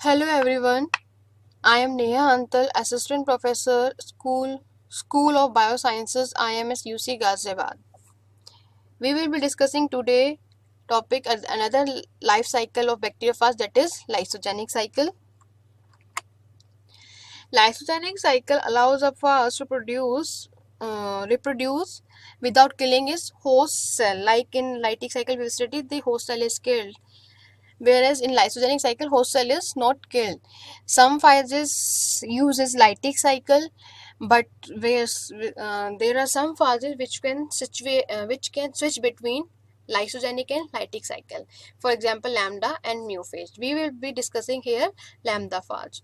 Hello everyone, I am Neha Antal, Assistant Professor, School of Biosciences, IMS UC Ghaziabad. We will be discussing today topic as another life cycle of bacteriophage, that is lysogenic cycle. Lysogenic cycle allows a phage to reproduce without killing its host cell. Like in lytic cycle we studied, the host cell is killed, whereas in lysogenic cycle host cell is not killed. Some phages uses lytic cycle, but there are some phages which can switch between lysogenic and lytic cycle. For example, lambda and mu phage. We will be discussing here lambda phage.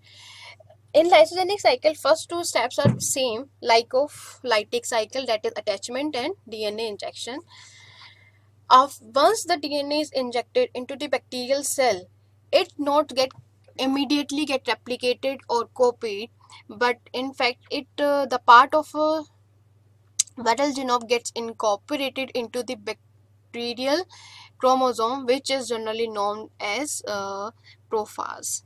In lysogenic cycle, first two steps are same like of lytic cycle, that is attachment and DNA injection. Once the DNA is injected into the bacterial cell, it not get immediately get replicated or copied, but in fact it the part of viral genome gets incorporated into the bacterial chromosome, which is generally known as prophase.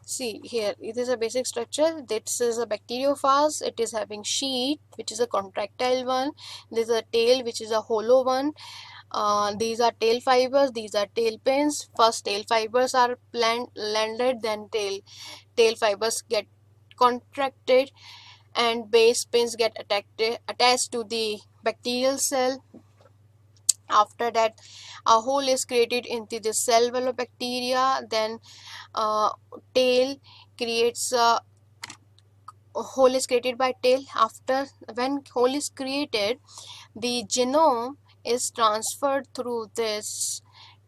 See here, it is a basic structure. This is a bacteriophage. It is having sheet, which is a contractile one. This is a tail, which is a hollow one. These are tail fibers, these are tail pins. First tail fibers are landed, then tail fibers get contracted and base pins get attached to the bacterial cell. After that, a hole is created into the cell wall of bacteria. Then tail creates a hole is created by tail. After when hole is created, the genome is transferred through this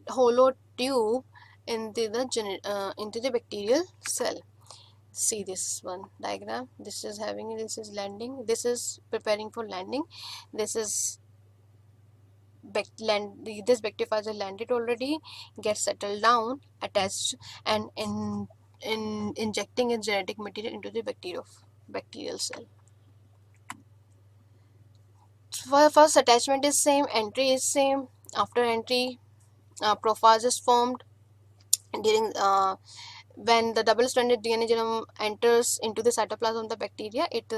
hollow tube into the bacterial cell. See this one diagram. This is landing. This is preparing for landing. This is this bacteriophage has landed already, gets settled down, attached, and in injecting its genetic material into the bacterial cell. For first attachment is same, entry is same. After entry, prophase is formed. During when the double-stranded DNA genome enters into the cytoplasm of the bacteria, it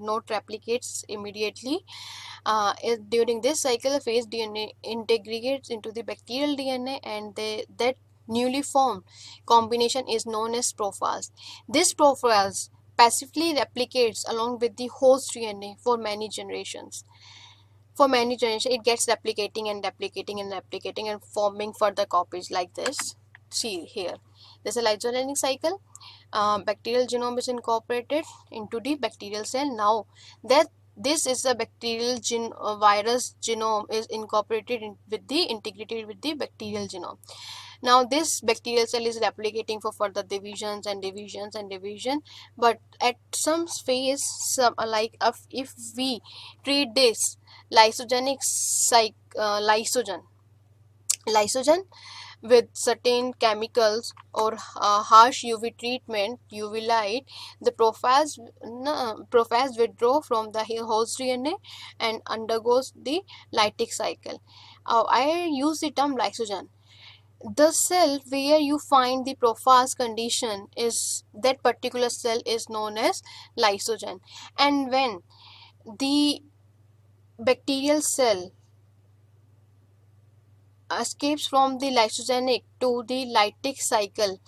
not replicates immediately. During this cycle phase, DNA integrates into the bacterial DNA, and that newly formed combination is known as prophase. This prophase passively replicates along with the host DNA for many generations. It gets replicating and replicating and replicating and forming further copies like this. See here, this is a lysogenic cycle. Bacterial genome is incorporated into the bacterial cell. Now that this is a bacterial virus genome is incorporated integrated with the bacterial genome. Now this bacterial cell is replicating for further divisions and divisions and division. But at some phase, if we treat this lysogenic lysogen with certain chemicals or harsh UV treatment, UV light, the prophase withdraw from the host DNA and undergoes the lytic cycle. I use the term lysogen. The cell where you find the prophase condition is that particular cell is known as lysogen. And when the bacterial cell escapes from the lysogenic to the lytic cycle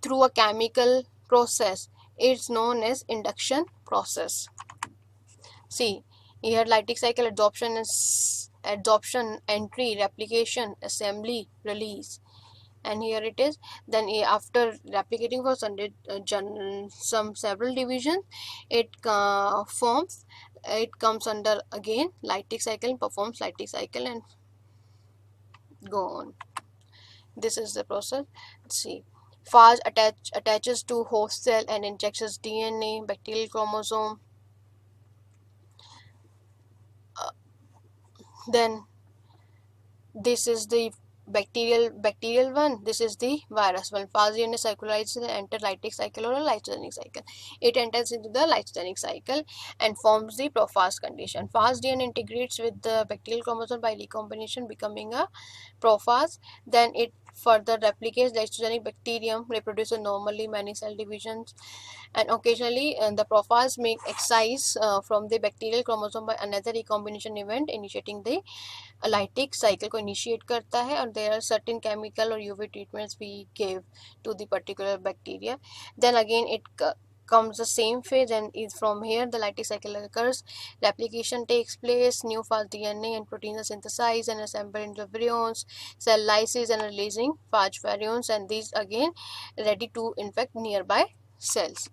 through a chemical process, it's known as induction process. See here, lytic cycle adsorption, entry, replication, assembly, release, and here it is. Then after replicating for some several divisions, it forms. It comes under again lytic cycle, performs lytic cycle, and go on. This is the process. See, phage attaches to host cell and injects DNA, bacterial chromosome. Then this is the bacterial one. This is the virus one. Phage DNA circulates the enter lytic cycle or a lysogenic cycle. It enters into the lysogenic cycle and forms the prophase condition. Phage DNA integrates with the bacterial chromosome by recombination, becoming a prophase. Then it further replicates. The lysogenic bacterium reproduces normally many cell divisions, and occasionally the prophage make excise from the bacterial chromosome by another recombination event initiating the lytic cycle को initiate करता है, और there are certain chemical or UV treatments we give to the particular bacteria. Then again it comes the same phase, and is from here the lytic cycle occurs. Replication takes place, new fast DNA and proteins are synthesized and assembled into embryons, cell lysis and releasing phage virions, and these again ready to infect nearby cells.